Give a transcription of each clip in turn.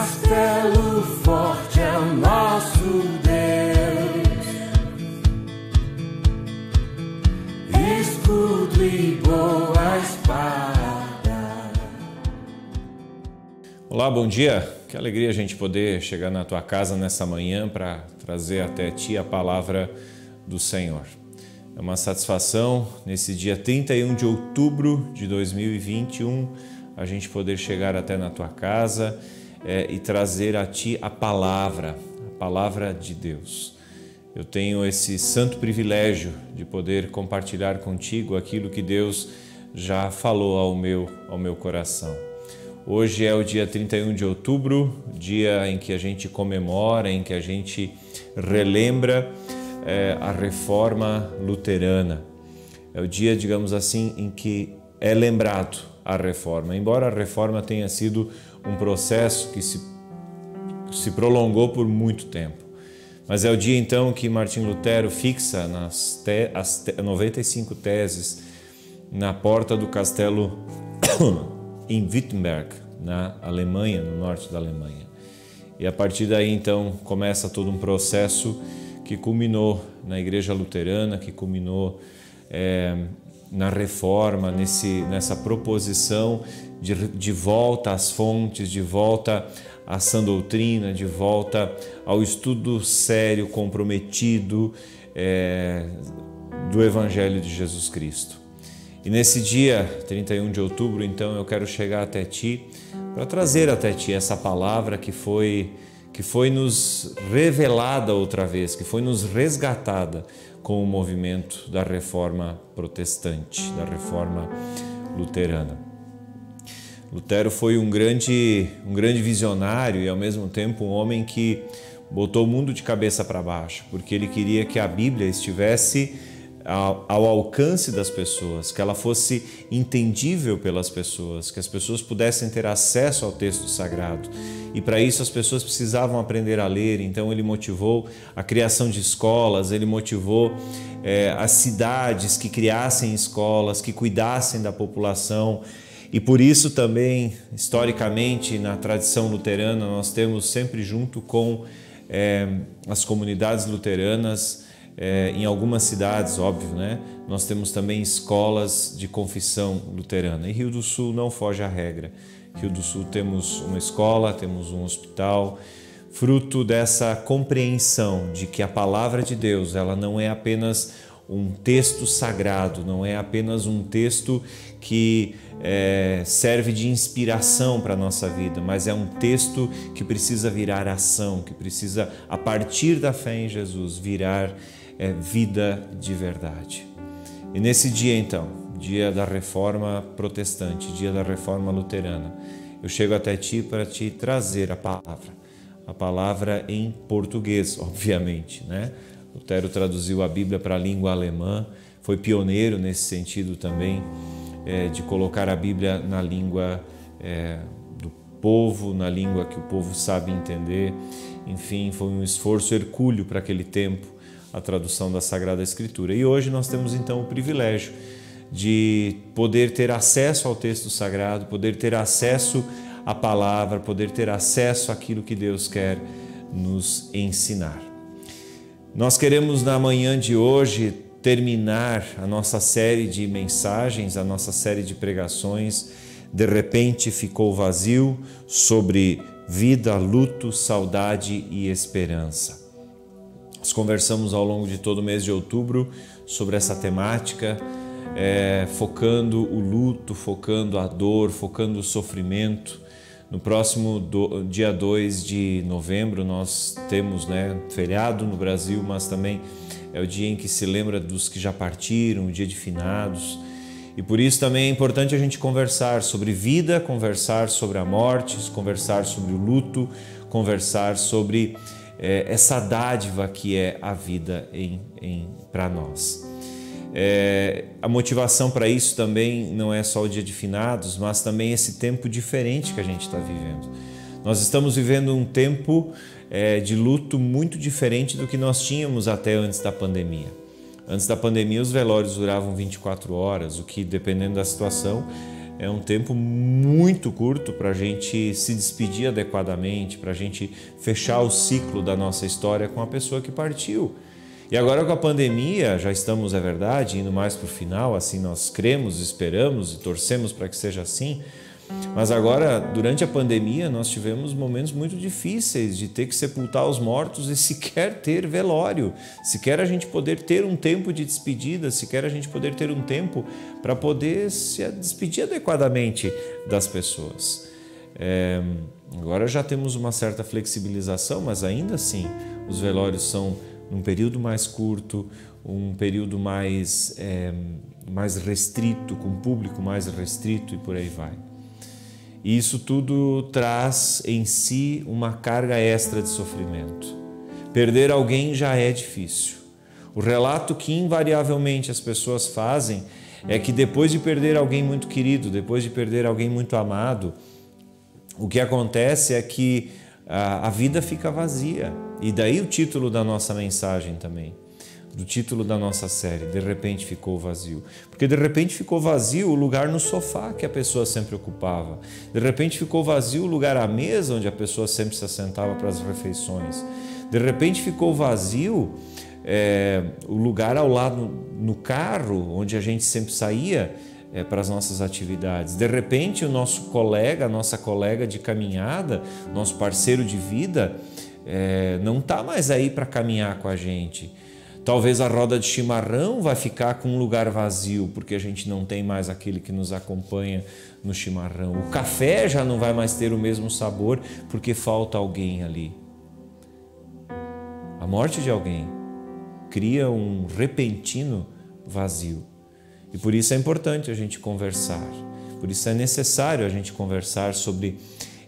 castelo forte é o nosso Deus, escudo e boa espada. Olá, bom dia. Que alegria a gente poder chegar na tua casa nessa manhã para trazer até ti a palavra do Senhor. É uma satisfação nesse dia 31 de outubro de 2021 a gente poder chegar até na tua casa e trazer a ti a palavra de Deus. Eu tenho esse santo privilégio de poder compartilhar contigo aquilo que Deus já falou ao meu coração. Hoje é o dia 31 de outubro, dia em que a gente comemora, em que a gente relembra a reforma luterana. É o dia, digamos assim, em que é lembrado a reforma. Embora a reforma tenha sido um processo que se prolongou por muito tempo. Mas é o dia então que Martim Lutero fixa as 95 teses na porta do castelo em Wittenberg, na Alemanha, no norte da Alemanha. E a partir daí então começa todo um processo que culminou na Igreja Luterana, que culminou na reforma, nessa proposição de volta às fontes, de volta à sã doutrina, de volta ao estudo sério, comprometido do Evangelho de Jesus Cristo. E nesse dia 31 de outubro, então, eu quero chegar até ti para trazer até ti essa palavra que foi nos revelada outra vez, que foi nos resgatada com o movimento da reforma protestante, da reforma luterana. Lutero foi um grande visionário e ao mesmo tempo um homem que botou o mundo de cabeça para baixo, porque ele queria que a Bíblia estivesse ao alcance das pessoas, que ela fosse entendível pelas pessoas, que as pessoas pudessem ter acesso ao texto sagrado. E para isso as pessoas precisavam aprender a ler, então ele motivou a criação de escolas, ele motivou as cidades que criassem escolas, que cuidassem da população. E por isso também, historicamente, na tradição luterana, nós temos sempre junto com as comunidades luteranas, em algumas cidades, óbvio, né? Nós temos também escolas de confissão luterana. Em Rio do Sul não foge à regra. Em Rio do Sul temos uma escola, temos um hospital, fruto dessa compreensão de que a palavra de Deus, ela não é apenas um texto sagrado, não é apenas um texto que serve de inspiração para a nossa vida, mas é um texto que precisa virar ação, que precisa, a partir da fé em Jesus, virar vida de verdade. E nesse dia então, dia da reforma protestante, dia da reforma luterana, eu chego até ti para te trazer a palavra em português, obviamente, né? Lutero traduziu a Bíblia para a língua alemã, foi pioneiro nesse sentido também, de colocar a Bíblia na língua do povo, na língua que o povo sabe entender. Enfim, foi um esforço hercúleo para aquele tempo, a tradução da Sagrada Escritura. E hoje nós temos então o privilégio de poder ter acesso ao texto sagrado, poder ter acesso à palavra, poder ter acesso àquilo que Deus quer nos ensinar. Nós queremos na manhã de hoje terminar a nossa série de mensagens, a nossa série de pregações, De repente ficou vazio, sobre vida, luto, saudade e esperança. Nós conversamos ao longo de todo o mês de outubro sobre essa temática, focando o luto, focando a dor, focando o sofrimento. No próximo dia 2 de novembro nós temos feriado no Brasil, mas também é o dia em que se lembra dos que já partiram, o dia de finados. E por isso também é importante a gente conversar sobre vida, conversar sobre a morte, conversar sobre o luto, conversar sobre essa dádiva que é a vida para nós. A motivação para isso também não é só o dia de finados, mas também esse tempo diferente que a gente está vivendo. Nós estamos vivendo um tempo de luto muito diferente do que nós tínhamos até antes da pandemia. Antes da pandemia, os velórios duravam 24 horas, o que, dependendo da situação, é um tempo muito curto para a gente se despedir adequadamente, para a gente fechar o ciclo da nossa história com a pessoa que partiu. E agora com a pandemia, já estamos, é verdade, indo mais para o final, assim nós cremos, esperamos e torcemos para que seja assim. Mas agora, durante a pandemia, nós tivemos momentos muito difíceis de ter que sepultar os mortos e sequer ter velório, sequer a gente poder ter um tempo de despedida, sequer a gente poder ter um tempo para poder se despedir adequadamente das pessoas. Agora já temos uma certa flexibilização, mas ainda assim os velórios são num período mais curto, um período mais restrito, com público mais restrito e por aí vai. E isso tudo traz em si uma carga extra de sofrimento. Perder alguém já é difícil. O relato que invariavelmente as pessoas fazem é que depois de perder alguém muito querido, depois de perder alguém muito amado, o que acontece é que a vida fica vazia. E daí o título da nossa mensagem também, do título da nossa série, de repente ficou vazio. Porque de repente ficou vazio o lugar no sofá que a pessoa sempre ocupava. De repente ficou vazio o lugar à mesa onde a pessoa sempre se assentava para as refeições. De repente ficou vazio o lugar ao lado no carro, onde a gente sempre saía para as nossas atividades. De repente o nosso colega, a nossa colega de caminhada, nosso parceiro de vida, não está mais aí para caminhar com a gente. Talvez a roda de chimarrão vai ficar com um lugar vazio, porque a gente não tem mais aquele que nos acompanha no chimarrão. O café já não vai mais ter o mesmo sabor, porque falta alguém ali. A morte de alguém cria um repentino vazio. E por isso é importante a gente conversar. Por isso é necessário a gente conversar sobre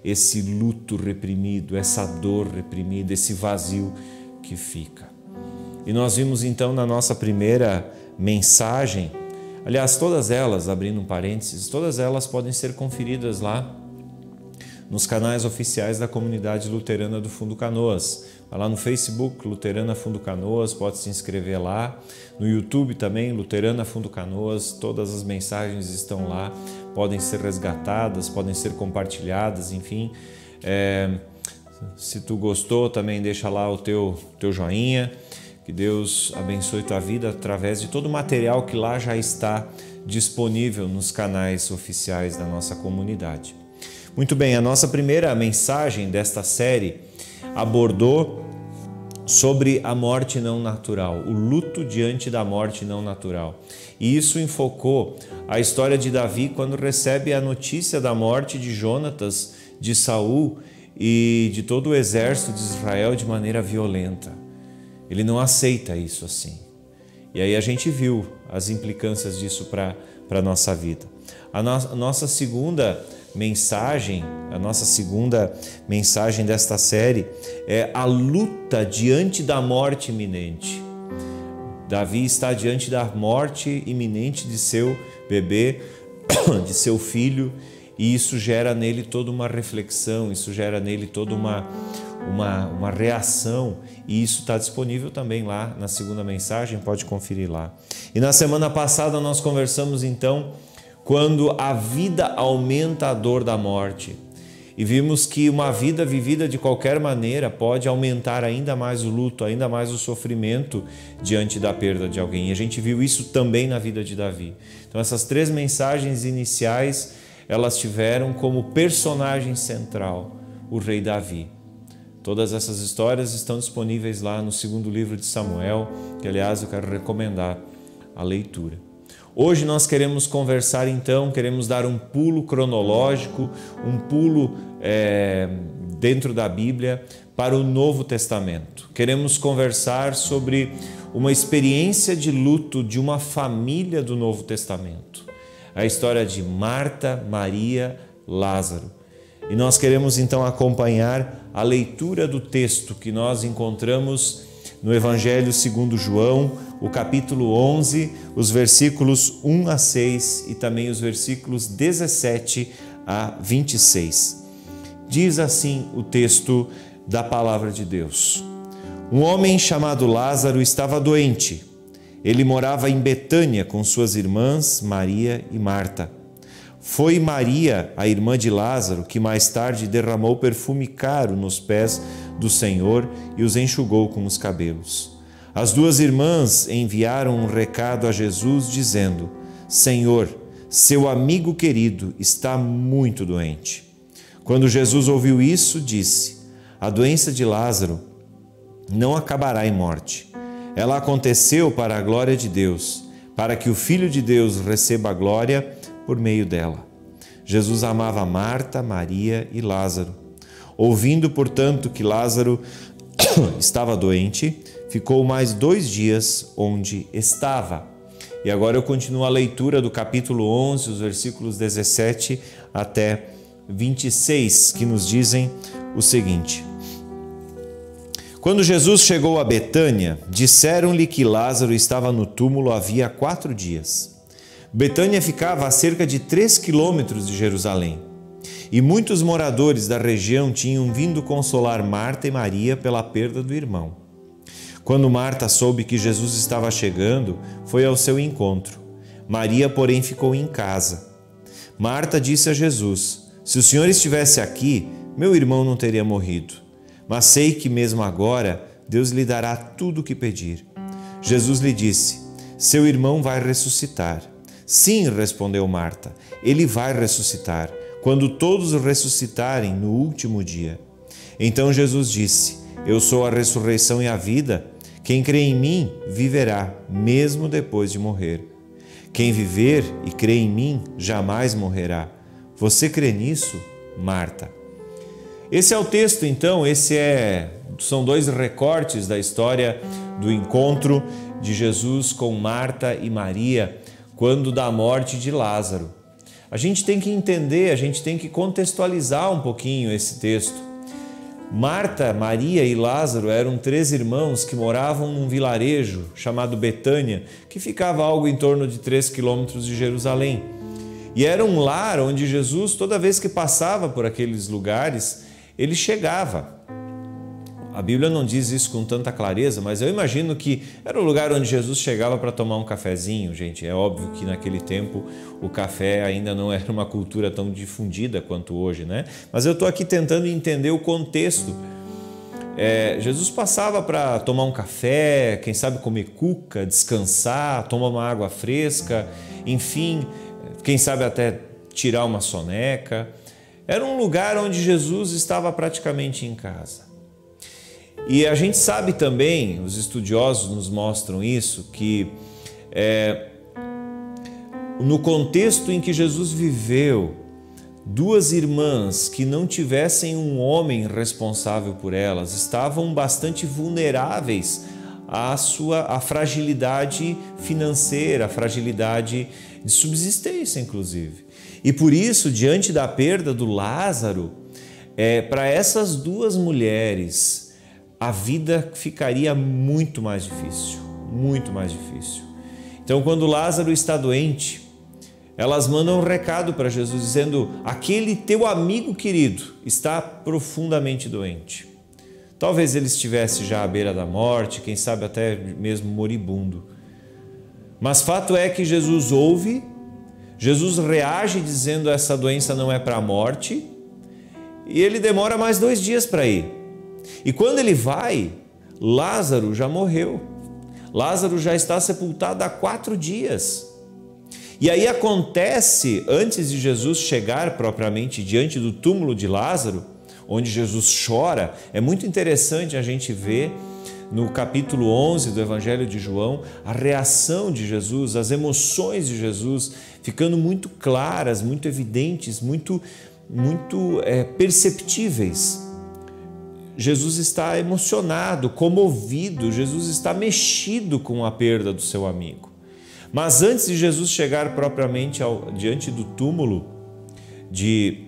esse luto reprimido, essa dor reprimida, esse vazio que fica. E nós vimos então na nossa primeira mensagem, aliás, todas elas, abrindo um parênteses, todas elas podem ser conferidas lá nos canais oficiais da comunidade luterana do Fundo Canoas. Vai lá no Facebook, Luterana Fundo Canoas, pode se inscrever lá. No YouTube também, Luterana Fundo Canoas, todas as mensagens estão lá, podem ser resgatadas, podem ser compartilhadas, enfim. Se tu gostou, também deixa lá o teu joinha. Que Deus abençoe tua vida através de todo o material que lá já está disponível nos canais oficiais da nossa comunidade. Muito bem, a nossa primeira mensagem desta série abordou sobre a morte não natural, o luto diante da morte não natural. E isso enfocou a história de Davi quando recebe a notícia da morte de Jonatas, de Saul e de todo o exército de Israel de maneira violenta. Ele não aceita isso assim. E aí a gente viu as implicâncias disso para a nossa vida. A nossa segunda mensagem desta série é a luta diante da morte iminente. Davi está diante da morte iminente de seu bebê, de seu filho, e isso gera nele toda uma reflexão, isso gera nele toda uma reação, e isso está disponível também lá na segunda mensagem, pode conferir lá. E na semana passada nós conversamos então quando a vida aumenta a dor da morte, e vimos que uma vida vivida de qualquer maneira pode aumentar ainda mais o luto, ainda mais o sofrimento diante da perda de alguém, e a gente viu isso também na vida de Davi. Então essas três mensagens iniciais, elas tiveram como personagem central o rei Davi. Todas essas histórias estão disponíveis lá no segundo livro de Samuel, que aliás eu quero recomendar a leitura. Hoje nós queremos conversar então, queremos dar um pulo cronológico, um pulo dentro da Bíblia para o Novo Testamento. Queremos conversar sobre uma experiência de luto de uma família do Novo Testamento. A história de Marta, Maria, Lázaro. E nós queremos então acompanhar a leitura do texto que nós encontramos no Evangelho segundo João, o capítulo 11, os versículos 1 a 6 e também os versículos 17 a 26. Diz assim o texto da palavra de Deus. Um homem chamado Lázaro estava doente. Ele morava em Betânia com suas irmãs Maria e Marta. Foi Maria, a irmã de Lázaro, que mais tarde derramou perfume caro nos pés do Senhor e os enxugou com os cabelos. As duas irmãs enviaram um recado a Jesus dizendo: Senhor, seu amigo querido está muito doente. Quando Jesus ouviu isso, disse: a doença de Lázaro não acabará em morte. Ela aconteceu para a glória de Deus, para que o Filho de Deus receba a glória por meio dela. Jesus amava Marta, Maria e Lázaro. Ouvindo, portanto, que Lázaro estava doente, ficou mais 2 dias onde estava. E agora eu continuo a leitura do capítulo 11, os versículos 17 até 26, que nos dizem o seguinte: Quando Jesus chegou a Betânia, disseram-lhe que Lázaro estava no túmulo havia 4 dias. Betânia ficava a cerca de 3 quilômetros de Jerusalém. E muitos moradores da região tinham vindo consolar Marta e Maria pela perda do irmão. Quando Marta soube que Jesus estava chegando, foi ao seu encontro. Maria, porém, ficou em casa. Marta disse a Jesus: se o Senhor estivesse aqui, meu irmão não teria morrido. Mas sei que mesmo agora Deus lhe dará tudo o que pedir. Jesus lhe disse: seu irmão vai ressuscitar. Sim, respondeu Marta, ele vai ressuscitar, quando todos ressuscitarem no último dia. Então Jesus disse: eu sou a ressurreição e a vida. Quem crê em mim viverá, mesmo depois de morrer. Quem viver e crê em mim jamais morrerá. Você crê nisso, Marta? Esse é o texto, então, são 2 recortes da história do encontro de Jesus com Marta e Maria, quando da morte de Lázaro. A gente tem que entender, a gente tem que contextualizar um pouquinho esse texto. Marta, Maria e Lázaro eram 3 irmãos que moravam num vilarejo chamado Betânia, que ficava algo em torno de 3 quilômetros de Jerusalém. E era um lar onde Jesus, toda vez que passava por aqueles lugares, ele chegava. A Bíblia não diz isso com tanta clareza, mas eu imagino que era o lugar onde Jesus chegava para tomar um cafezinho, gente. É óbvio que naquele tempo o café ainda não era uma cultura tão difundida quanto hoje, né? Mas eu estou aqui tentando entender o contexto. Jesus passava para tomar um café, quem sabe comer cuca, descansar, tomar uma água fresca, enfim, quem sabe até tirar uma soneca. Era um lugar onde Jesus estava praticamente em casa. E a gente sabe também, os estudiosos nos mostram isso, que no contexto em que Jesus viveu, 2 irmãs que não tivessem um homem responsável por elas estavam bastante vulneráveis à fragilidade financeira, à fragilidade de subsistência, inclusive. E por isso, diante da perda do Lázaro, para essas 2 mulheres, a vida ficaria muito mais difícil, muito mais difícil. Então, quando Lázaro está doente, elas mandam um recado para Jesus dizendo: aquele teu amigo querido está profundamente doente. Talvez ele estivesse já à beira da morte, quem sabe até mesmo moribundo. Mas fato é que Jesus ouve, Jesus reage dizendo: essa doença não é para a morte, e ele demora mais 2 dias para ir. E quando ele vai, Lázaro já morreu. Lázaro já está sepultado há 4 dias. E aí acontece, antes de Jesus chegar propriamente diante do túmulo de Lázaro, onde Jesus chora, é muito interessante a gente ver no capítulo 11 do Evangelho de João, a reação de Jesus, as emoções de Jesus ficando muito claras, muito evidentes, muito perceptíveis. Jesus está emocionado, comovido, Jesus está mexido com a perda do seu amigo. Mas antes de Jesus chegar propriamente diante do túmulo de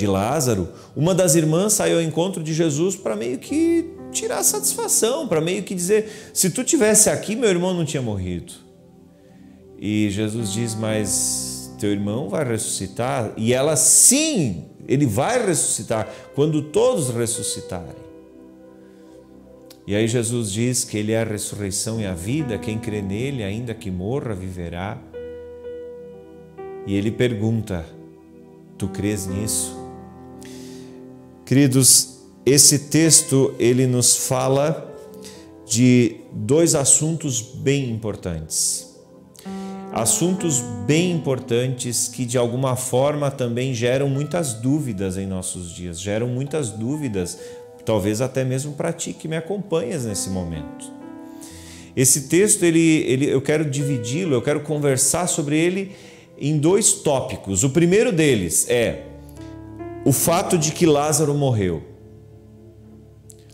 Lázaro, uma das irmãs saiu ao encontro de Jesus para meio que tirar satisfação, para meio que dizer: se tu tivesse aqui, meu irmão não tinha morrido. E Jesus diz: mas teu irmão vai ressuscitar? E ela: sim, ele vai ressuscitar quando todos ressuscitarem. E aí Jesus diz que ele é a ressurreição e a vida, quem crê nele, ainda que morra, viverá. e ele pergunta: tu crês nisso? Queridos, esse texto ele nos fala de dois assuntos bem importantes. Assuntos bem importantes que de alguma forma também geram muitas dúvidas em nossos dias, geram muitas dúvidas, talvez até mesmo para ti que me acompanhas nesse momento. Esse texto eu quero dividi-lo, eu quero conversar sobre ele em dois tópicos. O primeiro deles é o fato de que Lázaro morreu.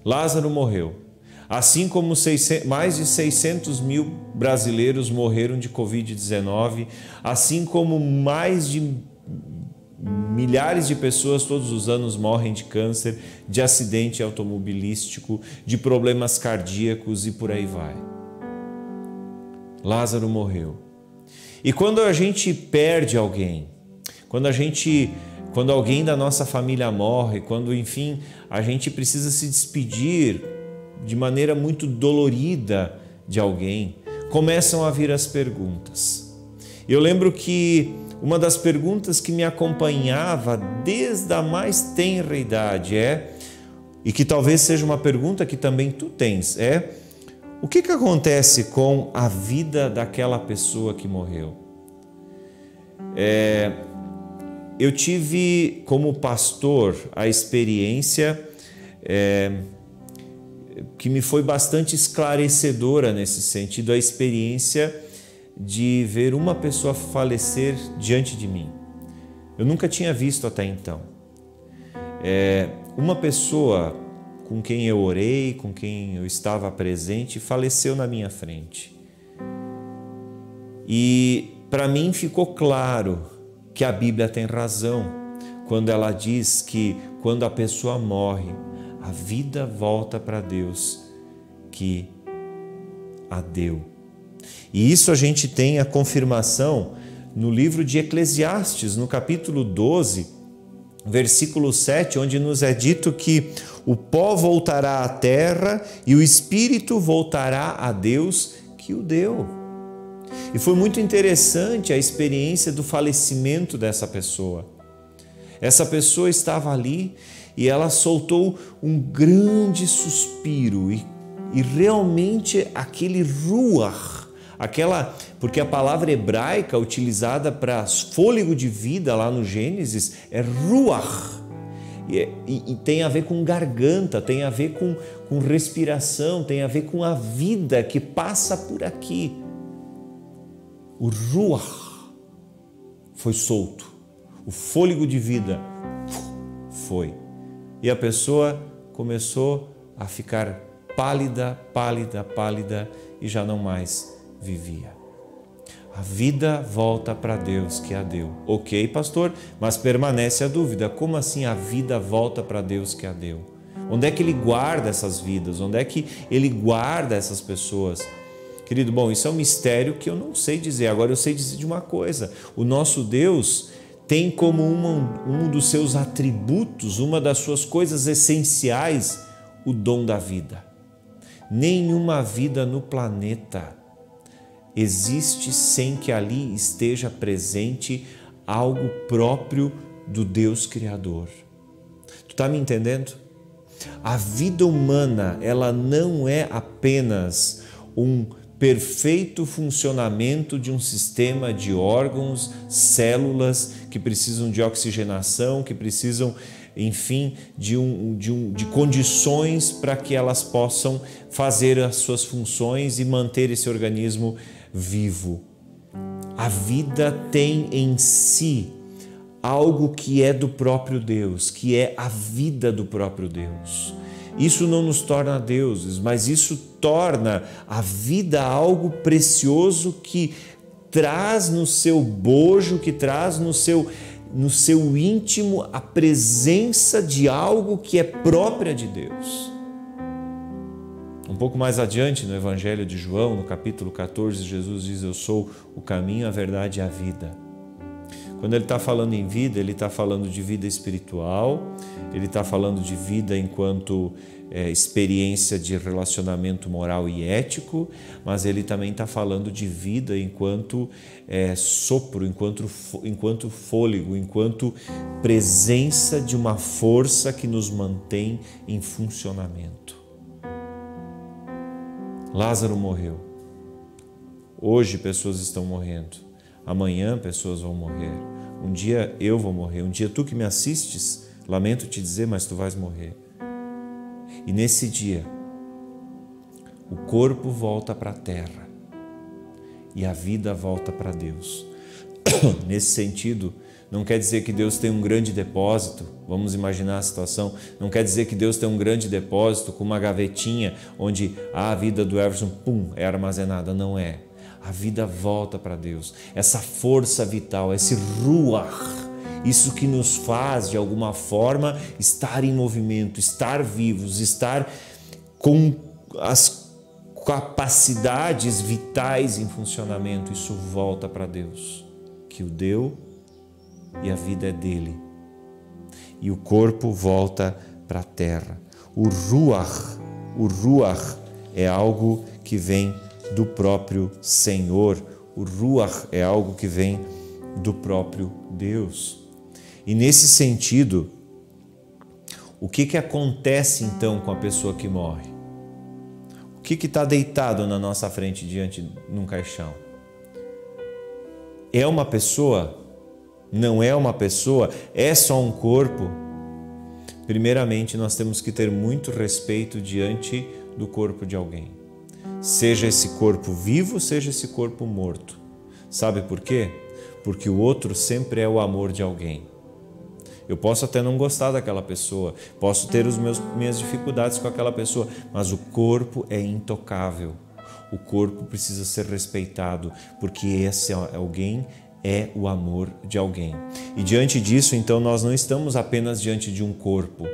Lázaro morreu. Assim como mais de 600 mil brasileiros morreram de Covid-19, assim como mais de milhares de pessoas todos os anos morrem de câncer, de acidente automobilístico, de problemas cardíacos e por aí vai. Lázaro morreu. E quando a gente perde alguém, quando alguém da nossa família morre, quando enfim a gente precisa se despedir de maneira muito dolorida de alguém, começam a vir as perguntas. Eu lembro que uma das perguntas que me acompanhava desde a mais tenra idade e que talvez seja uma pergunta que também tu tens, o que acontece com a vida daquela pessoa que morreu? Eu tive como pastor a experiência que me foi bastante esclarecedora nesse sentido, a experiência de ver uma pessoa falecer diante de mim. Eu nunca tinha visto até então. Uma pessoa com quem eu orei, com quem eu estava presente, faleceu na minha frente. E para mim ficou claro que a Bíblia tem razão quando ela diz que quando a pessoa morre, a vida volta para Deus que a deu. E isso a gente tem a confirmação no livro de Eclesiastes, no capítulo 12, versículo 7, onde nos é dito que o pó voltará à terra e o espírito voltará a Deus que o deu. E foi muito interessante a experiência do falecimento dessa pessoa. Essa pessoa estava ali e ela soltou um grande suspiro e realmente aquele ruach, porque a palavra hebraica utilizada para fôlego de vida lá no Gênesis é ruach, e tem a ver com garganta, tem a ver com respiração, tem a ver com a vida que passa por aqui. O ruach foi solto, o fôlego de vida foi. E a pessoa começou a ficar pálida e já não mais vivia. A vida volta para Deus que a deu. Ok, pastor, mas permanece a dúvida. Como assim a vida volta para Deus que a deu? Onde é que Ele guarda essas vidas? Onde é que Ele guarda essas pessoas? Querido, bom, isso é um mistério que eu não sei dizer. Agora eu sei dizer de uma coisa. O nosso Deus tem como um dos seus atributos, uma das suas coisas essenciais, o dom da vida. Nenhuma vida no planeta existe sem que ali esteja presente algo próprio do Deus Criador. Tu está me entendendo? A vida humana, ela não é apenas um perfeito funcionamento de um sistema de órgãos, células que precisam de oxigenação, que precisam, enfim, de condições para que elas possam fazer as suas funções e manter esse organismo vivo. A vida tem em si algo que é do próprio Deus, que é a vida do próprio Deus. Isso não nos torna deuses, mas isso torna a vida algo precioso que traz no seu bojo, que traz no seu íntimo a presença de algo que é própria de Deus. Um pouco mais adiante no Evangelho de João, no capítulo 14, Jesus diz: eu sou o caminho, a verdade e a vida. Quando ele está falando em vida, ele está falando de vida espiritual, ele está falando de vida enquanto experiência de relacionamento moral e ético, mas ele também está falando de vida enquanto sopro, enquanto fôlego, enquanto presença de uma força que nos mantém em funcionamento. Lázaro morreu. Hoje pessoas estão morrendo. Amanhã pessoas vão morrer. Um dia eu vou morrer. Um dia tu que me assistes, lamento te dizer, mas tu vais morrer. E nesse dia, o corpo volta para a terra e a vida volta para Deus. Nesse sentido, não quer dizer que Deus tem um grande depósito, vamos imaginar a situação, não quer dizer que Deus tem um grande depósito com uma gavetinha onde a vida do Everson, é armazenada, não é. A vida volta para Deus, essa força vital, esse ruach, isso que nos faz de alguma forma estar em movimento, estar vivos, estar com as capacidades vitais em funcionamento, isso volta para Deus, que o deu e a vida é dele. E o corpo volta para a terra. O ruach é algo que vem do próprio Senhor. O ruach é algo que vem do próprio Deus. E nesse sentido, o que acontece então com a pessoa que morre? O que está deitado na nossa frente diante num caixão? É uma pessoa? Não é uma pessoa? É só um corpo? Primeiramente, nós temos que ter muito respeito diante do corpo de alguém. Seja esse corpo vivo, seja esse corpo morto. Sabe por quê? Porque o outro sempre é o amor de alguém. Eu posso até não gostar daquela pessoa, posso ter minhas dificuldades com aquela pessoa, mas o corpo é intocável. O corpo precisa ser respeitado, porque esse alguém é o amor de alguém. E diante disso, então, nós não estamos apenas diante de um corpo.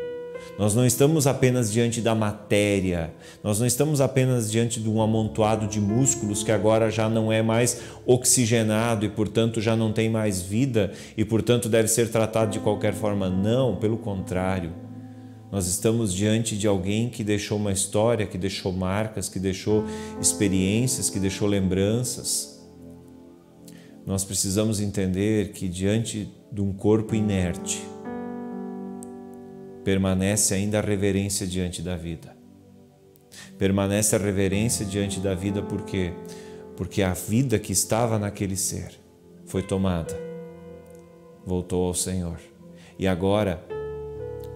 Nós não estamos apenas diante da matéria, nós não estamos apenas diante de um amontoado de músculos que agora já não é mais oxigenado e, portanto, já não tem mais vida e, portanto, deve ser tratado de qualquer forma. Não, pelo contrário. Nós estamos diante de alguém que deixou uma história, que deixou marcas, que deixou experiências, que deixou lembranças. Nós precisamos entender que diante de um corpo inerte, permanece ainda a reverência diante da vida. Permanece a reverência diante da vida por quê? Porque a vida que estava naquele ser foi tomada, voltou ao Senhor. E agora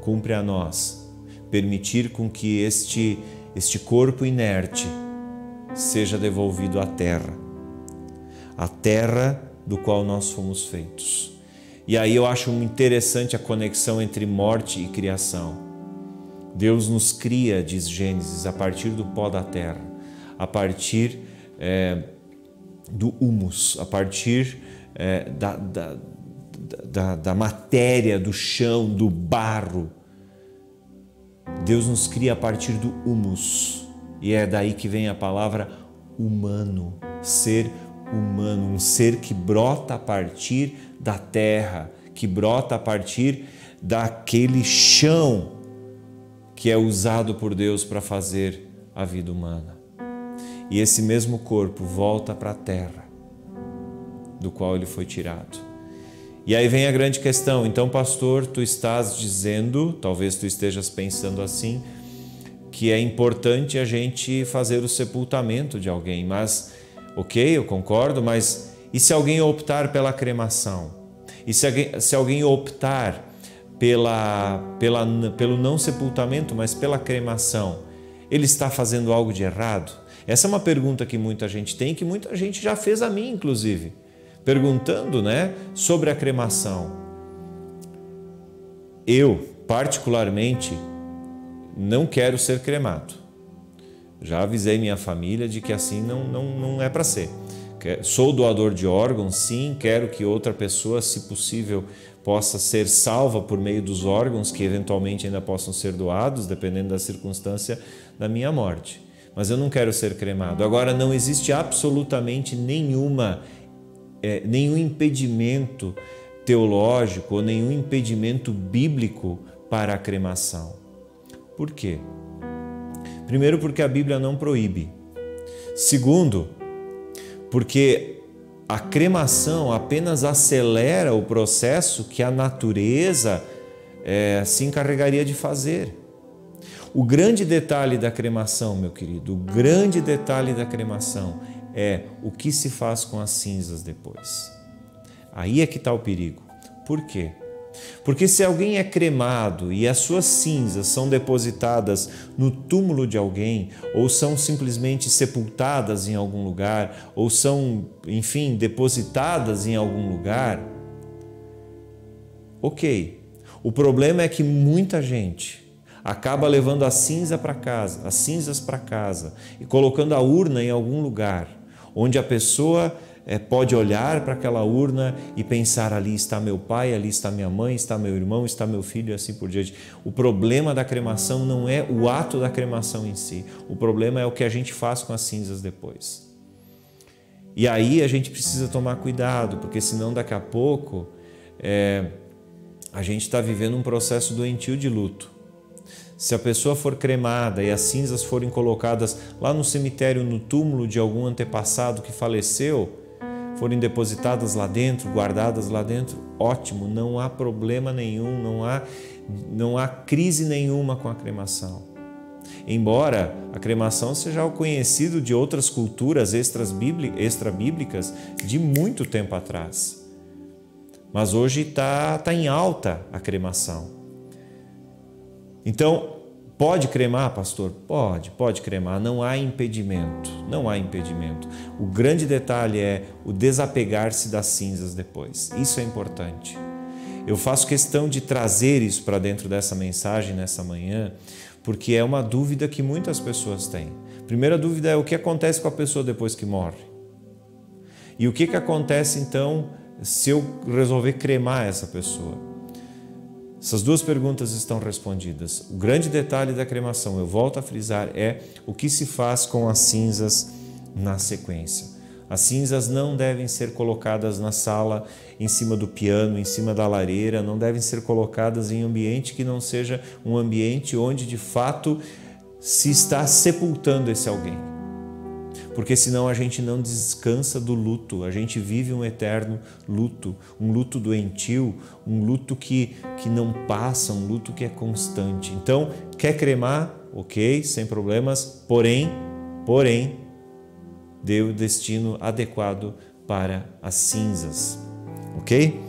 cumpre a nós permitir com que este corpo inerte seja devolvido à terra, a terra do qual nós fomos feitos. E aí eu acho interessante a conexão entre morte e criação. Deus nos cria, diz Gênesis, a partir do pó da terra, a partir do humus, a partir da matéria, do chão, do barro. Deus nos cria a partir do humus. E é daí que vem a palavra humano, ser humano, um ser que brota a partir da terra, que brota a partir daquele chão que é usado por Deus para fazer a vida humana. E esse mesmo corpo volta para a terra, do qual ele foi tirado. E aí vem a grande questão. Então, pastor, tu estás dizendo, talvez tu estejas pensando assim, que é importante a gente fazer o sepultamento de alguém, mas ok, eu concordo, mas e se alguém optar pela cremação? E se alguém optar pelo não sepultamento, mas pela cremação, ele está fazendo algo de errado? Essa é uma pergunta que muita gente tem, que muita gente já fez a mim, inclusive, perguntando, sobre a cremação. Eu, particularmente, não quero ser cremado. Já avisei minha família de que assim não é para ser. Sou doador de órgãos, sim, quero que outra pessoa, se possível, possa ser salva por meio dos órgãos que eventualmente ainda possam ser doados, dependendo da circunstância da minha morte. Mas eu não quero ser cremado. Agora, não existe absolutamente nenhum impedimento teológico ou nenhum impedimento bíblico para a cremação. Por quê? Primeiro, porque a Bíblia não proíbe. Segundo, porque a cremação apenas acelera o processo que a natureza se encarregaria de fazer. O grande detalhe da cremação, meu querido, o grande detalhe da cremação é o que se faz com as cinzas depois. Aí é que está o perigo. Por quê? Porque se alguém é cremado e as suas cinzas são depositadas no túmulo de alguém, ou são simplesmente sepultadas em algum lugar, ou são, enfim, depositadas em algum lugar, ok. O problema é que muita gente acaba levando a cinza para casa, as cinzas para casa e colocando a urna em algum lugar, onde a pessoa pode olhar para aquela urna e pensar: ali está meu pai, ali está minha mãe, está meu irmão, está meu filho e assim por diante. O problema da cremação não é o ato da cremação em si, o problema é o que a gente faz com as cinzas depois. E aí a gente precisa tomar cuidado, porque senão daqui a pouco a gente está vivendo um processo doentio de luto. Se a pessoa for cremada e as cinzas forem colocadas lá no cemitério, no túmulo de algum antepassado que faleceu, forem depositadas lá dentro, guardadas lá dentro, ótimo, não há problema nenhum, não há crise nenhuma com a cremação. Embora a cremação seja algo conhecido de outras culturas extra-bíblicas de muito tempo atrás. Mas hoje está em alta a cremação. Então, pode cremar, pastor? Pode cremar, não há impedimento, não há impedimento. O grande detalhe é o desapegar-se das cinzas depois, isso é importante. Eu faço questão de trazer isso para dentro dessa mensagem nessa manhã, porque é uma dúvida que muitas pessoas têm. Primeira dúvida é o que acontece com a pessoa depois que morre? E o que acontece então se eu resolver cremar essa pessoa? Essas duas perguntas estão respondidas. O grande detalhe da cremação, eu volto a frisar, é o que se faz com as cinzas na sequência. As cinzas não devem ser colocadas na sala, em cima do piano, em cima da lareira, não devem ser colocadas em ambiente que não seja um ambiente onde de fato se está sepultando esse alguém. Porque senão a gente não descansa do luto, a gente vive um eterno luto, um luto doentio, um luto que não passa, um luto que é constante. Então, quer cremar? Ok, sem problemas, porém, dê o destino adequado para as cinzas, ok?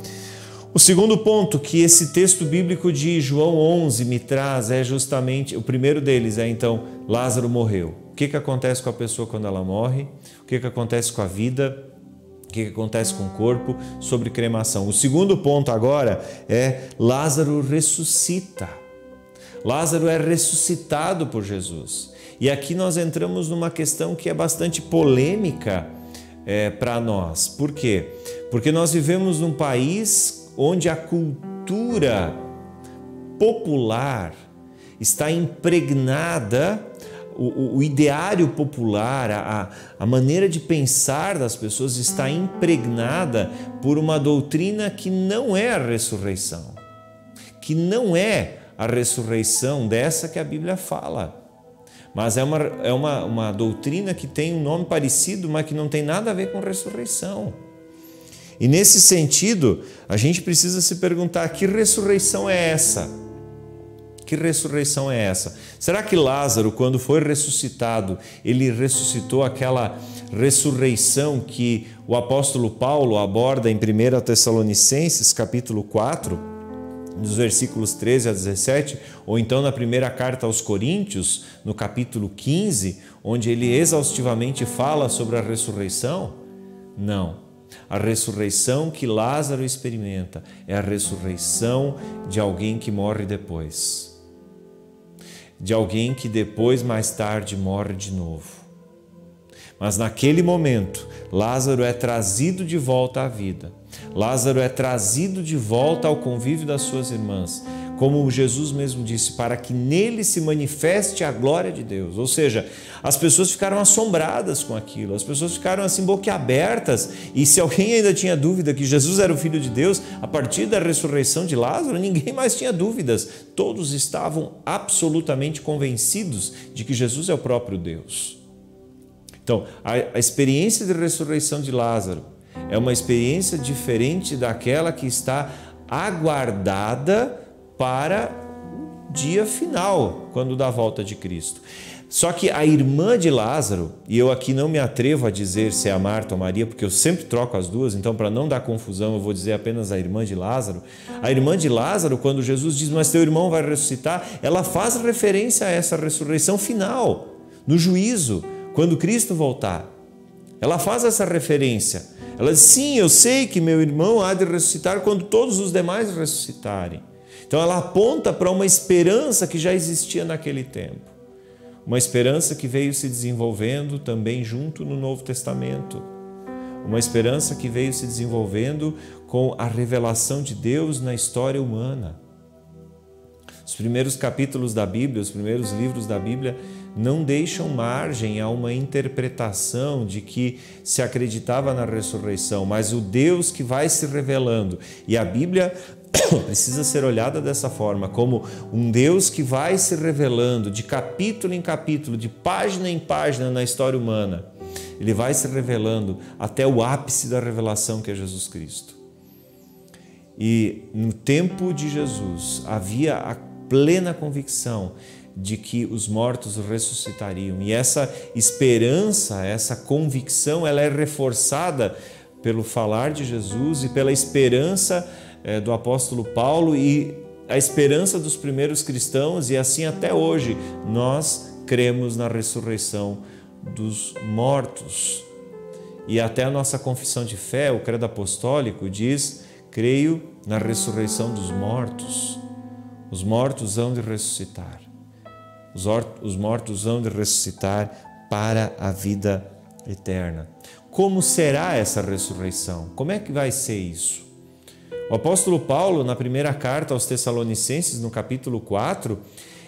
O segundo ponto que esse texto bíblico de João 11 me traz é justamente, o primeiro deles é então, Lázaro morreu. O que acontece com a pessoa quando ela morre? O que acontece com a vida? O que acontece com o corpo? Sobre cremação. O segundo ponto agora é Lázaro ressuscita. Lázaro é ressuscitado por Jesus. E aqui nós entramos numa questão que é bastante polêmica para nós. Por quê? Porque nós vivemos num país onde a cultura popular está impregnada, o ideário popular, a maneira de pensar das pessoas está impregnada por uma doutrina que não é a ressurreição, que não é a ressurreição dessa que a Bíblia fala, mas é uma doutrina que tem um nome parecido, mas que não tem nada a ver com ressurreição. E nesse sentido, a gente precisa se perguntar: que ressurreição é essa? Que ressurreição é essa? Será que Lázaro, quando foi ressuscitado, ele ressuscitou aquela ressurreição que o apóstolo Paulo aborda em 1 Tessalonicenses, capítulo 4, dos versículos 13 a 17, ou então na primeira carta aos Coríntios, no capítulo 15, onde ele exaustivamente fala sobre a ressurreição? Não. A ressurreição que Lázaro experimenta é a ressurreição de alguém que morre depois. De alguém que depois, mais tarde, morre de novo. Mas naquele momento, Lázaro é trazido de volta à vida. Lázaro é trazido de volta ao convívio das suas irmãs, como Jesus mesmo disse, para que nele se manifeste a glória de Deus. Ou seja, as pessoas ficaram assombradas com aquilo, as pessoas ficaram assim boquiabertas, e se alguém ainda tinha dúvida que Jesus era o Filho de Deus, a partir da ressurreição de Lázaro, ninguém mais tinha dúvidas. Todos estavam absolutamente convencidos de que Jesus é o próprio Deus. Então, a experiência de ressurreição de Lázaro é uma experiência diferente daquela que está aguardada para o dia final, quando da volta de Cristo. Só que a irmã de Lázaro, e eu aqui não me atrevo a dizer se é a Marta ou Maria, porque eu sempre troco as duas, então para não dar confusão eu vou dizer apenas a irmã de Lázaro. A irmã de Lázaro, quando Jesus diz, mas teu irmão vai ressuscitar, ela faz referência a essa ressurreição final, no juízo, quando Cristo voltar. Ela faz essa referência. Ela diz, sim, eu sei que meu irmão há de ressuscitar quando todos os demais ressuscitarem. Então ela aponta para uma esperança que já existia naquele tempo. Uma esperança que veio se desenvolvendo também junto no Novo Testamento. Uma esperança que veio se desenvolvendo com a revelação de Deus na história humana. Os primeiros capítulos da Bíblia, os primeiros livros da Bíblia não deixam margem a uma interpretação de que se acreditava na ressurreição, mas o Deus que vai se revelando. E a Bíblia precisa ser olhada dessa forma, como um Deus que vai se revelando de capítulo em capítulo, de página em página na história humana. Ele vai se revelando até o ápice da revelação, que é Jesus Cristo. E no tempo de Jesus havia a plena convicção de que os mortos ressuscitariam. E essa esperança, essa convicção, ela é reforçada pelo falar de Jesus e pela esperança do apóstolo Paulo e a esperança dos primeiros cristãos, e assim até hoje nós cremos na ressurreição dos mortos. E até a nossa confissão de fé, o credo apostólico, diz, creio na ressurreição dos mortos. Os mortos hão de ressuscitar. Os mortos hão de ressuscitar para a vida eterna. Como será essa ressurreição? Como é que vai ser isso? O apóstolo Paulo, na primeira carta aos Tessalonicenses, no capítulo 4,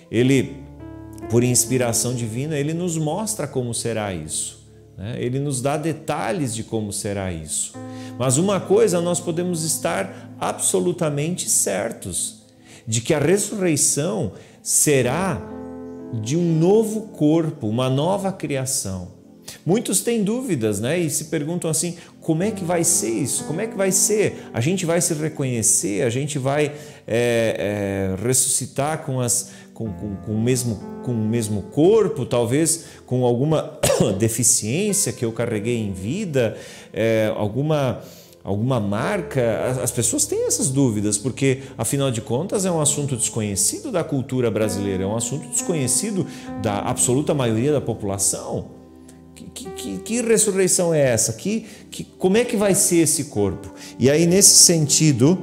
ele, por inspiração divina, ele nos mostra como será isso. Ele nos dá detalhes de como será isso. Mas uma coisa nós podemos estar absolutamente certos, de que a ressurreição será de um novo corpo, uma nova criação. Muitos têm dúvidas, e se perguntam assim, como é que vai ser isso? Como é que vai ser? A gente vai se reconhecer? A gente vai ressuscitar com o mesmo corpo, talvez com alguma deficiência que eu carreguei em vida, alguma marca? As pessoas têm essas dúvidas, porque, afinal de contas, é um assunto desconhecido da cultura brasileira, é um assunto desconhecido da absoluta maioria da população. Que ressurreição é essa? Como é que vai ser esse corpo? E aí, nesse sentido,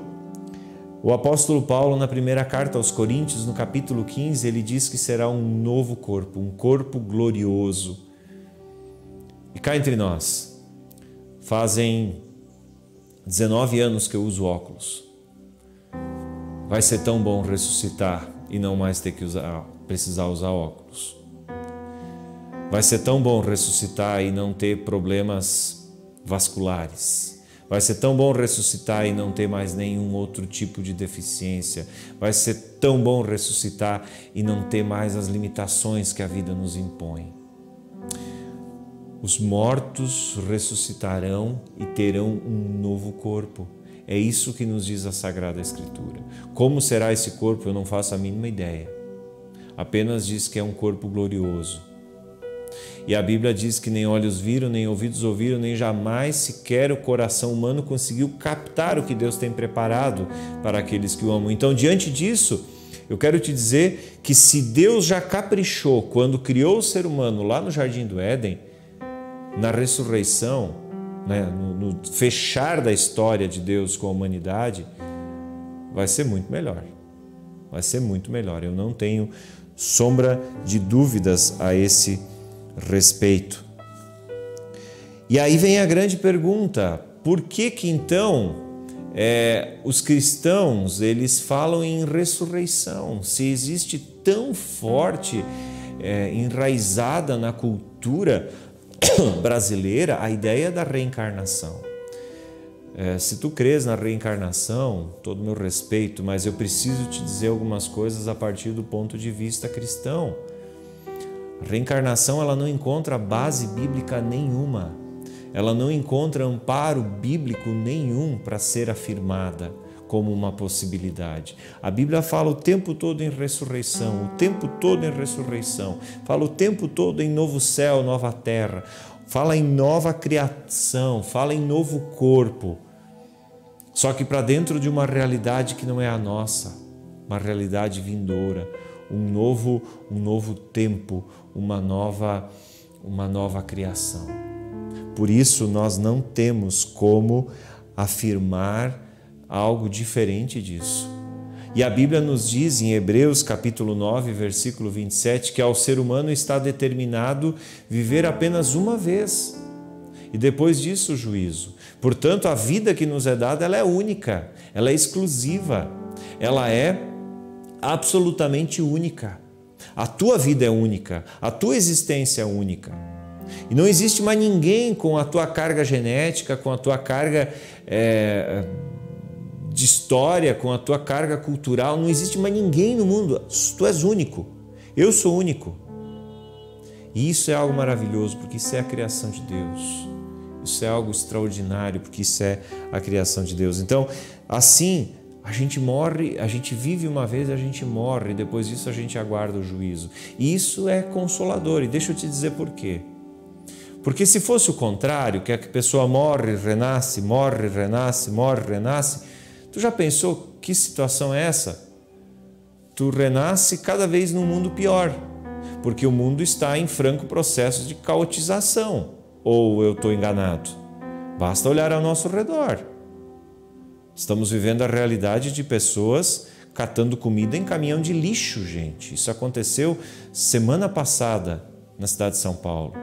o apóstolo Paulo, na primeira carta aos Coríntios, no capítulo 15, ele diz que será um novo corpo, um corpo glorioso. E cá entre nós, fazem 19 anos que eu uso óculos. Vai ser tão bom ressuscitar e não mais ter que precisar usar óculos. Vai ser tão bom ressuscitar e não ter problemas vasculares. Vai ser tão bom ressuscitar e não ter mais nenhum outro tipo de deficiência. Vai ser tão bom ressuscitar e não ter mais as limitações que a vida nos impõe. Os mortos ressuscitarão e terão um novo corpo. É isso que nos diz a Sagrada Escritura. Como será esse corpo? Eu não faço a mínima ideia. Apenas diz que é um corpo glorioso. E a Bíblia diz que nem olhos viram, nem ouvidos ouviram, nem jamais sequer o coração humano conseguiu captar o que Deus tem preparado para aqueles que o amam. Então, diante disso, eu quero te dizer que se Deus já caprichou quando criou o ser humano lá no Jardim do Éden, na ressurreição, no fechar da história de Deus com a humanidade, vai ser muito melhor. Vai ser muito melhor. Eu não tenho sombra de dúvidas a esse respeito. E aí vem a grande pergunta: por que então os cristãos, eles falam em ressurreição. Se existe tão forte, enraizada na cultura brasileira, a ideia da reencarnação. Se tu crês na reencarnação, todo o meu respeito, mas eu preciso te dizer algumas coisas a partir do ponto de vista cristão. A reencarnação, ela não encontra base bíblica nenhuma. Ela não encontra amparo bíblico nenhum para ser afirmada como uma possibilidade. A Bíblia fala o tempo todo em ressurreição, o tempo todo em ressurreição. Fala o tempo todo em novo céu, nova terra. Fala em nova criação, fala em novo corpo. Só que para dentro de uma realidade que não é a nossa, uma realidade vindoura, um novo tempo, uma nova criação. Por isso nós não temos como afirmar algo diferente disso. E a Bíblia nos diz em Hebreus capítulo 9, versículo 27, que ao ser humano está determinado viver apenas uma vez. E depois disso o juízo. Portanto, a vida que nos é dada, ela é única, ela é exclusiva, ela é absolutamente única. A tua vida é única, a tua existência é única. E não existe mais ninguém com a tua carga genética, com a tua carga de história, com a tua carga cultural. Não existe mais ninguém no mundo. Tu és único. Eu sou único. E isso é algo maravilhoso, porque isso é a criação de Deus. Isso é algo extraordinário, porque isso é a criação de Deus. Então, assim, a gente morre, a gente vive uma vez, a gente morre, e depois disso a gente aguarda o juízo. E isso é consolador, e deixa eu te dizer por quê. Porque se fosse o contrário, que a pessoa morre, renasce, morre, renasce, morre, renasce, tu já pensou que situação é essa? Tu renasce cada vez num mundo pior, porque o mundo está em franco processo de caotização. Ou eu estou enganado? Basta olhar ao nosso redor. Estamos vivendo a realidade de pessoas catando comida em caminhão de lixo, gente. Isso aconteceu semana passada na cidade de São Paulo.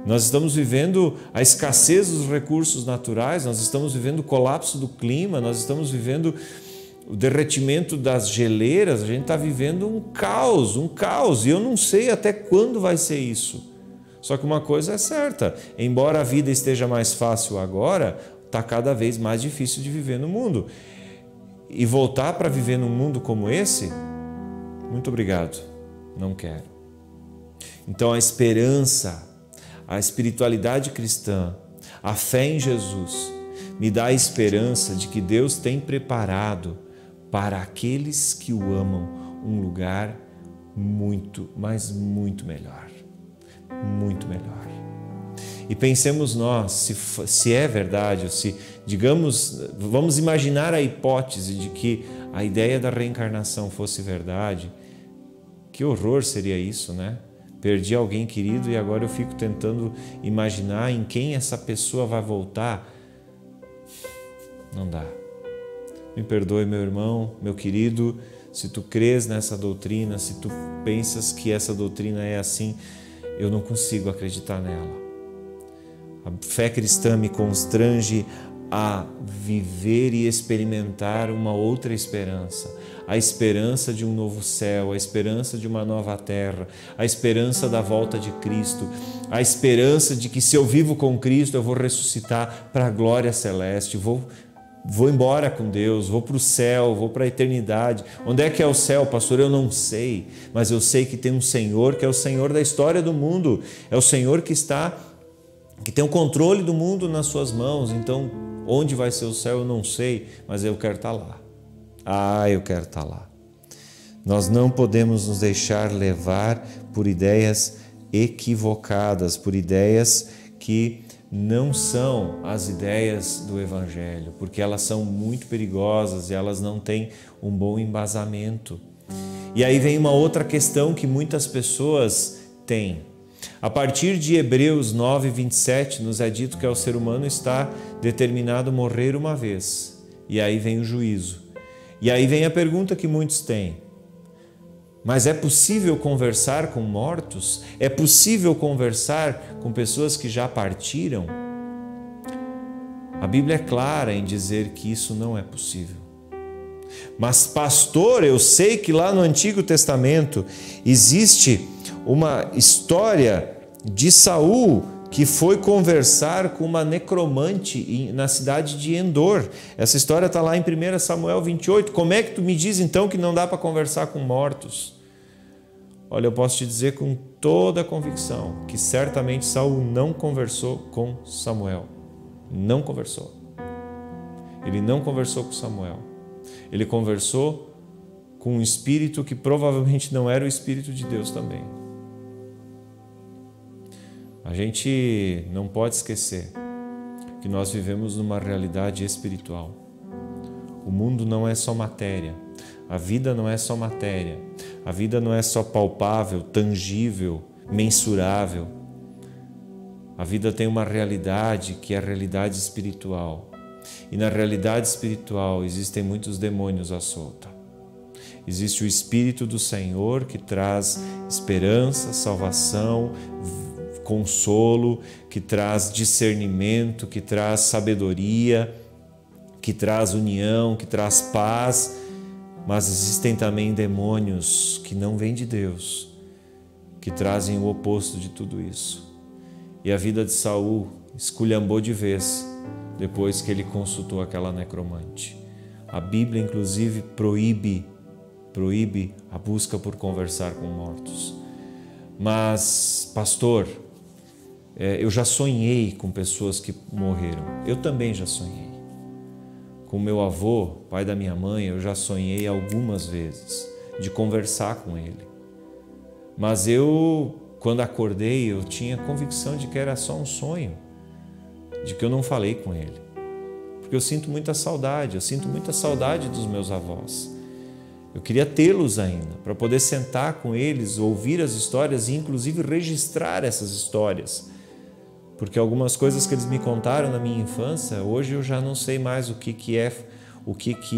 Nós estamos vivendo a escassez dos recursos naturais, nós estamos vivendo o colapso do clima, nós estamos vivendo o derretimento das geleiras, a gente está vivendo um caos, e eu não sei até quando vai ser isso. Só que uma coisa é certa, embora a vida esteja mais fácil agora, está cada vez mais difícil de viver no mundo. E voltar para viver num mundo como esse, muito obrigado, não quero. Então a esperança, a espiritualidade cristã, a fé em Jesus, me dá a esperança de que Deus tem preparado para aqueles que o amam um lugar muito, mas muito melhor. Muito melhor. E pensemos nós, se é verdade, ou se, digamos, vamos imaginar a hipótese de que a ideia da reencarnação fosse verdade, que horror seria isso, né? Perdi alguém querido e agora eu fico tentando imaginar em quem essa pessoa vai voltar. Não dá. Me perdoe, meu irmão, meu querido, se tu crês nessa doutrina, se tu pensas que essa doutrina é assim, eu não consigo acreditar nela. A fé cristã me constrange a viver e experimentar uma outra esperança. A esperança de um novo céu, a esperança de uma nova terra, a esperança da volta de Cristo, a esperança de que se eu vivo com Cristo eu vou ressuscitar para a glória celeste, vou embora com Deus, vou para o céu, vou para a eternidade. Onde é que é o céu, pastor? Eu não sei, mas eu sei que tem um Senhor que é o Senhor da história do mundo, é o Senhor que tem o controle do mundo nas suas mãos. Então, onde vai ser o céu eu não sei, mas eu quero estar lá. Eu quero estar lá. Nós não podemos nos deixar levar por ideias equivocadas, por ideias que não são as ideias do Evangelho, porque elas são muito perigosas e elas não têm um bom embasamento. E aí vem uma outra questão que muitas pessoas têm. A partir de Hebreus 9, 27, nos é dito que o ser humano está determinado a morrer uma vez. E aí vem o juízo. E aí vem a pergunta que muitos têm. Mas é possível conversar com mortos? É possível conversar com pessoas que já partiram? A Bíblia é clara em dizer que isso não é possível. Mas, pastor, eu sei que lá no Antigo Testamento existe uma história de Saul que foi conversar com uma necromante na cidade de Endor. Essa história está lá em 1 Samuel 28. Como é que tu me diz então que não dá para conversar com mortos? Olha, eu posso te dizer com toda a convicção que certamente Saul não conversou com Samuel. Não conversou. Ele não conversou com Samuel. Ele conversou com um espírito que provavelmente não era o Espírito de Deus também. A gente não pode esquecer que nós vivemos numa realidade espiritual. O mundo não é só matéria. A vida não é só matéria. A vida não é só palpável, tangível, mensurável. A vida tem uma realidade que é a realidade espiritual. E na realidade espiritual existem muitos demônios à solta. Existe o Espírito do Senhor que traz esperança, salvação, consolo, que traz discernimento, que traz sabedoria, que traz união, que traz paz. Mas existem também demônios que não vêm de Deus, que trazem o oposto de tudo isso. E a vida de Saul esculhambou de vez depois que ele consultou aquela necromante. A Bíblia, inclusive, proíbe a busca por conversar com mortos. Mas, pastor, eu já sonhei com pessoas que morreram. Eu também já sonhei. Com meu avô, pai da minha mãe, eu já sonhei algumas vezes de conversar com ele. Mas quando acordei, eu tinha convicção de que era só um sonho, de que eu não falei com ele. Porque eu sinto muita saudade dos meus avós. Eu queria tê-los ainda, para poder sentar com eles, ouvir as histórias e inclusive registrar essas histórias. Porque algumas coisas que eles me contaram na minha infância, hoje eu já não sei mais o que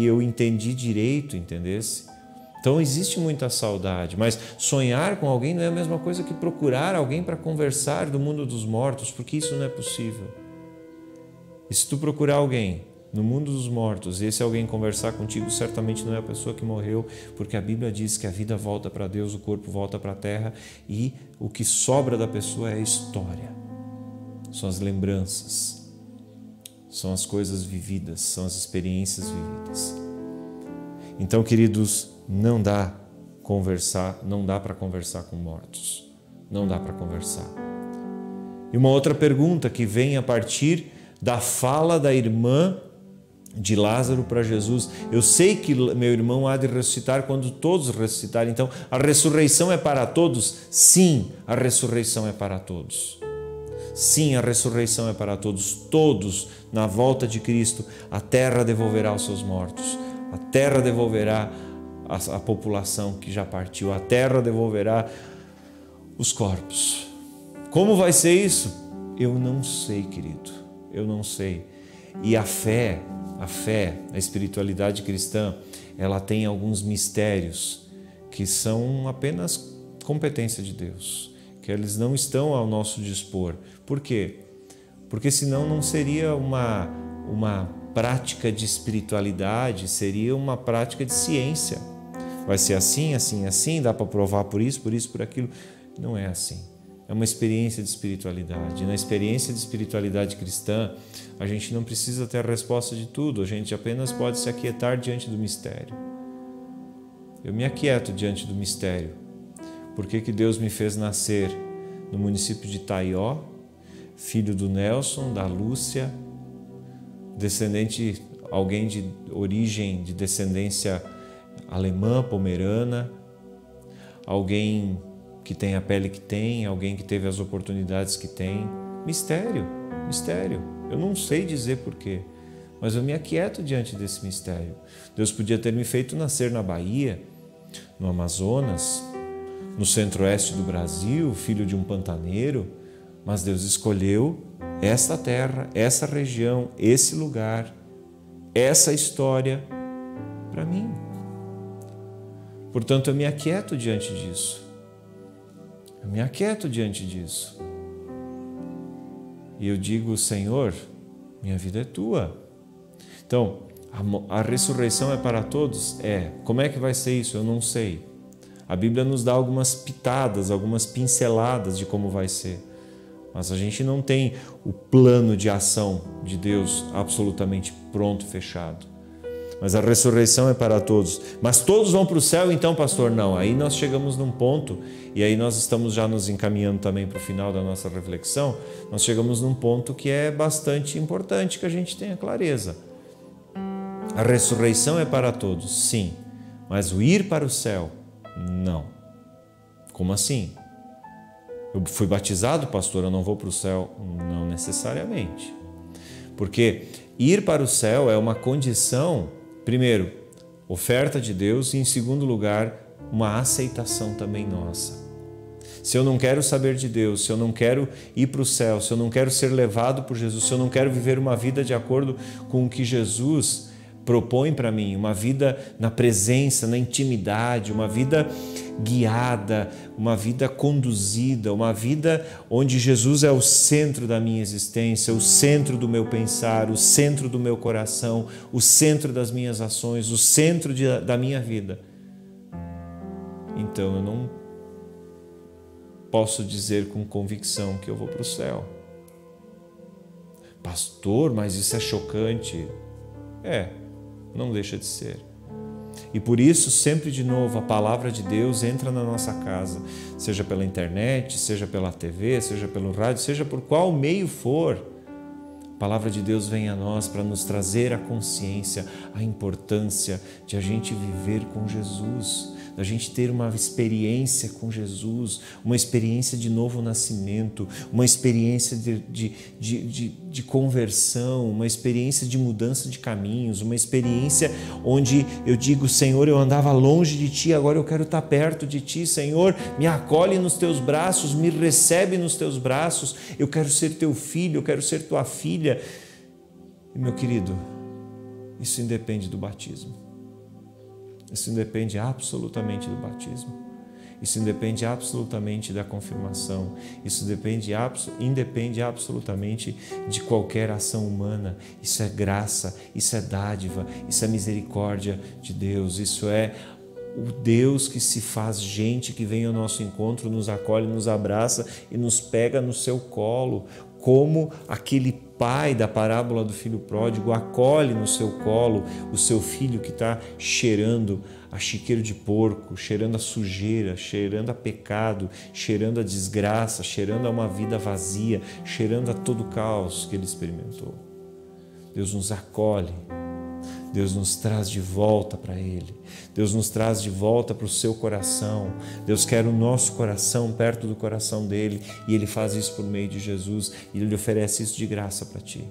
eu entendi direito, entendesse? Então existe muita saudade, mas sonhar com alguém não é a mesma coisa que procurar alguém para conversar do mundo dos mortos, porque isso não é possível. E se tu procurar alguém no mundo dos mortos e esse alguém conversar contigo, certamente não é a pessoa que morreu, porque a Bíblia diz que a vida volta para Deus, o corpo volta para a terra e o que sobra da pessoa é a história. São as lembranças, são as coisas vividas, são as experiências vividas. Então, queridos, não dá para conversar com mortos. Não dá para conversar. E uma outra pergunta que vem a partir da fala da irmã de Lázaro para Jesus. Eu sei que meu irmão há de ressuscitar quando todos ressuscitarem. Então, a ressurreição é para todos? Sim, a ressurreição é para todos. Sim, a ressurreição é para todos. Todos, na volta de Cristo, a terra devolverá os seus mortos. A terra devolverá a população que já partiu. A terra devolverá os corpos. Como vai ser isso? Eu não sei, querido. Eu não sei. E a fé, a espiritualidade cristã, ela tem alguns mistérios que são apenas competência de Deus, que eles não estão ao nosso dispor. Por quê? Porque senão não seria uma prática de espiritualidade, seria uma prática de ciência. Vai ser assim, assim, assim, dá para provar por isso, por aquilo. Não é assim. É uma experiência de espiritualidade. Na experiência de espiritualidade cristã, a gente não precisa ter a resposta de tudo, a gente apenas pode se aquietar diante do mistério. Eu me aquieto diante do mistério. Por que Deus me fez nascer no município de Taió, filho do Nelson, da Lúcia, descendente, alguém de origem, de descendência alemã, pomerana, alguém que tem a pele que tem, alguém que teve as oportunidades que tem. Mistério. Eu não sei dizer porquê, mas eu me aquieto diante desse mistério. Deus podia ter me feito nascer na Bahia, no Amazonas, no centro-oeste do Brasil, filho de um pantaneiro, mas Deus escolheu esta terra, essa região, esse lugar, essa história para mim. Portanto, eu me aquieto diante disso. E eu digo, Senhor, minha vida é tua. Então, a ressurreição é para todos? É. Como é que vai ser isso? Eu não sei. A Bíblia nos dá algumas pitadas, algumas pinceladas de como vai ser. Mas a gente não tem o plano de ação de Deus absolutamente pronto, fechado. Mas a ressurreição é para todos. Mas todos vão para o céu então, pastor? Não. Aí nós chegamos num ponto, e aí nós estamos já nos encaminhando também para o final da nossa reflexão, nós chegamos num ponto que é bastante importante que a gente tenha clareza. A ressurreição é para todos, sim. Mas o ir para o céu, não. Como assim? Eu fui batizado, pastor, eu não vou para o céu? Não necessariamente. Porque ir para o céu é uma condição, primeiro, oferta de Deus, e em segundo lugar, uma aceitação também nossa. Se eu não quero saber de Deus, se eu não quero ir para o céu, se eu não quero ser levado por Jesus, se eu não quero viver uma vida de acordo com o que Jesus propõe para mim, uma vida na presença, na intimidade, uma vida guiada, uma vida conduzida, uma vida onde Jesus é o centro da minha existência, o centro do meu pensar, o centro do meu coração, o centro das minhas ações, o centro da minha vida. Então eu não posso dizer com convicção que eu vou para o céu. Pastor, mas isso é chocante. Não deixa de ser. E por isso, sempre de novo, a palavra de Deus entra na nossa casa, seja pela internet, seja pela TV, seja pelo rádio, seja por qual meio for. A palavra de Deus vem a nós para nos trazer a consciência, a importância de a gente viver com Jesus, da gente ter uma experiência com Jesus, uma experiência de novo nascimento, uma experiência de conversão, uma experiência de mudança de caminhos, uma experiência onde eu digo, Senhor, eu andava longe de Ti, agora eu quero estar perto de Ti, Senhor, me acolhe nos Teus braços, me recebe nos Teus braços, eu quero ser Teu filho, eu quero ser Tua filha. E meu querido, isso independe do batismo. Isso independe absolutamente do batismo. Isso independe absolutamente da confirmação. Isso independe absolutamente de qualquer ação humana. Isso é graça, isso é dádiva, isso é misericórdia de Deus. Isso é o Deus que se faz gente, que vem ao nosso encontro, nos acolhe, nos abraça e nos pega no seu colo, como aquele pai da parábola do filho pródigo acolhe no seu colo o seu filho que está cheirando a chiqueiro de porco, cheirando a sujeira, cheirando a pecado, cheirando a desgraça, cheirando a uma vida vazia, cheirando a todo o caos que ele experimentou. Deus nos acolhe, Deus nos traz de volta para Ele, Deus nos traz de volta para o seu coração, Deus quer o nosso coração perto do coração dEle e Ele faz isso por meio de Jesus e Ele oferece isso de graça para ti.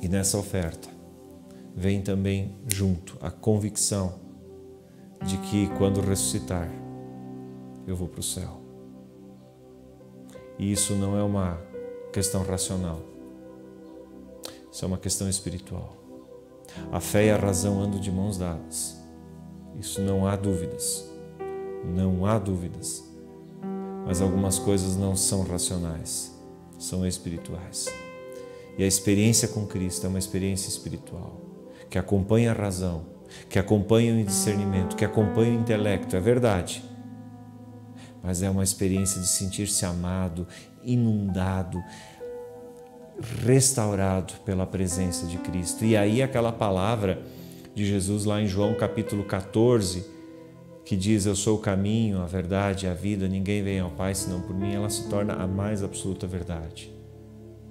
E nessa oferta vem também junto a convicção de que quando ressuscitar eu vou para o céu. E isso não é uma questão racional, isso é uma questão espiritual. A fé e a razão andam de mãos dadas. Isso não há dúvidas. Não há dúvidas. Mas algumas coisas não são racionais, são espirituais. E a experiência com Cristo é uma experiência espiritual, que acompanha a razão, que acompanha o discernimento, que acompanha o intelecto, é verdade. Mas é uma experiência de sentir-se amado, inundado, restaurado pela presença de Cristo. E aí aquela palavra de Jesus lá em João capítulo 14, que diz, eu sou o caminho, a verdade e a vida, ninguém vem ao Pai senão por mim, ela se torna a mais absoluta verdade.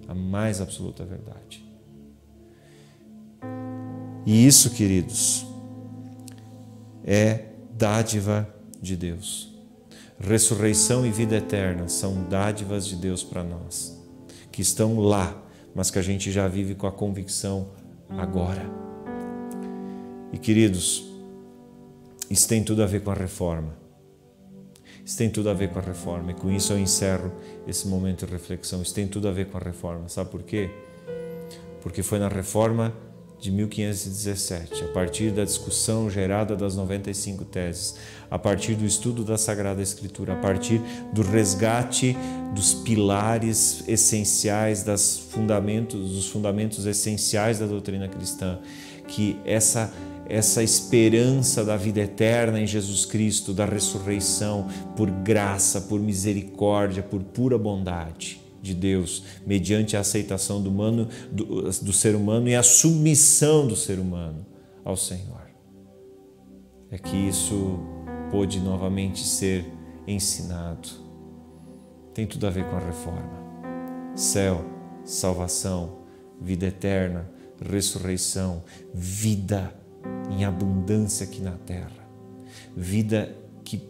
A mais absoluta verdade. E isso, queridos, é dádiva de Deus. Ressurreição e vida eterna são dádivas de Deus para nós, que estão lá, mas que a gente já vive com a convicção agora. E queridos, isso tem tudo a ver com a reforma. Isso tem tudo a ver com a reforma. E com isso eu encerro esse momento de reflexão. Isso tem tudo a ver com a reforma. Sabe por quê? Porque foi na reforma de 1517, a partir da discussão gerada das 95 teses, a partir do estudo da Sagrada Escritura, a partir do resgate dos pilares essenciais, dos fundamentos essenciais da doutrina cristã, que essa esperança da vida eterna em Jesus Cristo, da ressurreição, por graça, por misericórdia, por pura bondade de Deus, mediante a aceitação do ser humano e a submissão do ser humano ao Senhor. É que isso pôde novamente ser ensinado. Tem tudo a ver com a reforma. Céu, salvação, vida eterna, ressurreição, vida em abundância aqui na terra. Vida que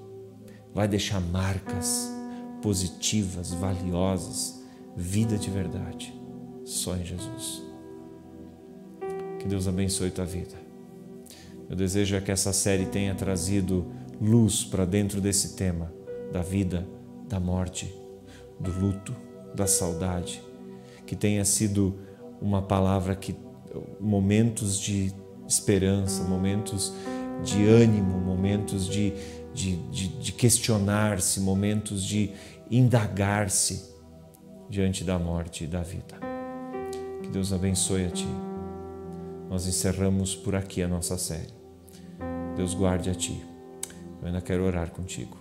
vai deixar marcas positivas, valiosas. Vida de verdade, só em Jesus. Que Deus abençoe tua vida. Meu desejo é que essa série tenha trazido luz para dentro desse tema da vida, da morte, do luto, da saudade. Que tenha sido uma palavra que momentos de esperança, momentos de ânimo, momentos de questionar-se, momentos de indagar-se diante da morte e da vida. Que Deus abençoe a ti. Nós encerramos por aqui a nossa série. Deus guarde a ti. Eu ainda quero orar contigo.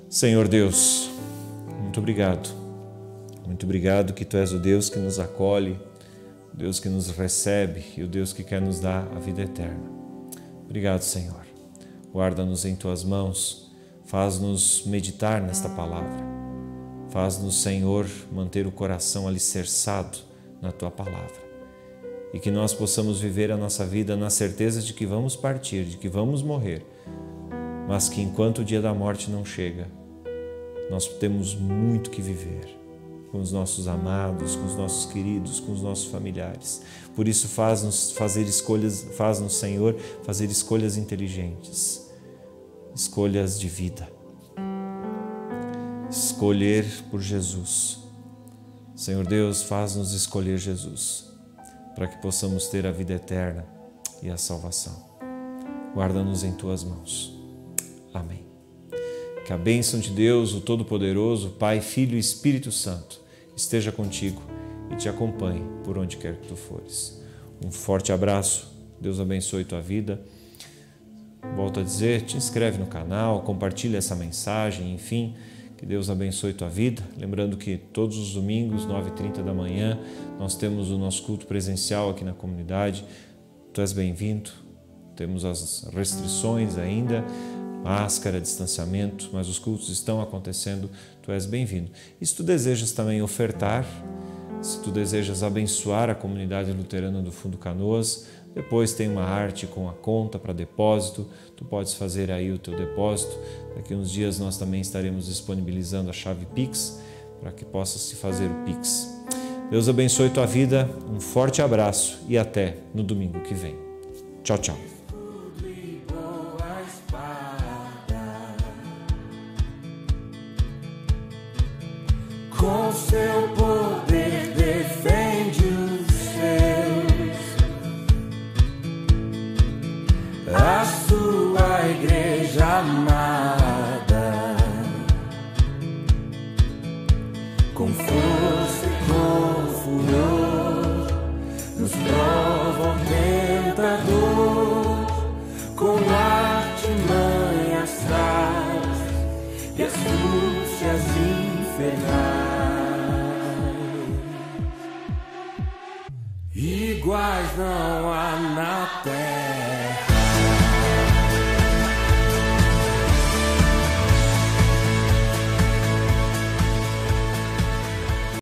Senhor Deus, muito obrigado. Muito obrigado que Tu és o Deus que nos acolhe, o Deus que nos recebe e o Deus que quer nos dar a vida eterna. Obrigado, Senhor. Guarda-nos em Tuas mãos. Faz-nos meditar nesta palavra. Faz-nos, Senhor, manter o coração alicerçado na Tua palavra e que nós possamos viver a nossa vida na certeza de que vamos partir, de que vamos morrer, mas que enquanto o dia da morte não chega, nós temos muito que viver com os nossos amados, com os nossos queridos, com os nossos familiares. Por isso, faz-nos, Senhor, fazer escolhas inteligentes, escolhas de vida. Escolher por Jesus. Senhor Deus, faz-nos escolher Jesus, para que possamos ter a vida eterna e a salvação. Guarda-nos em Tuas mãos. Amém. Que a bênção de Deus, o Todo-Poderoso, Pai, Filho e Espírito Santo, esteja contigo e te acompanhe por onde quer que tu fores. Um forte abraço. Deus abençoe tua vida. Volto a dizer, te inscreve no canal, compartilha essa mensagem, enfim. Que Deus abençoe tua vida. Lembrando que todos os domingos, 9h30 da manhã, nós temos o nosso culto presencial aqui na comunidade. Tu és bem-vindo. Temos as restrições ainda, máscara, distanciamento, mas os cultos estão acontecendo. Tu és bem-vindo. E se tu desejas também ofertar, se tu desejas abençoar a comunidade luterana do Fundo Canoas, depois tem uma arte com a conta para depósito, tu podes fazer aí o teu depósito. Daqui a uns dias nós também estaremos disponibilizando a chave Pix para que possa se fazer o Pix. Deus abençoe tua vida, um forte abraço e até no domingo que vem. Tchau, tchau. Com seu poder defende os seus, a sua igreja amada, com força e com furor, nos prova o tentador, com artimanhas traz e astúcias infernais. Iguais não há na terra.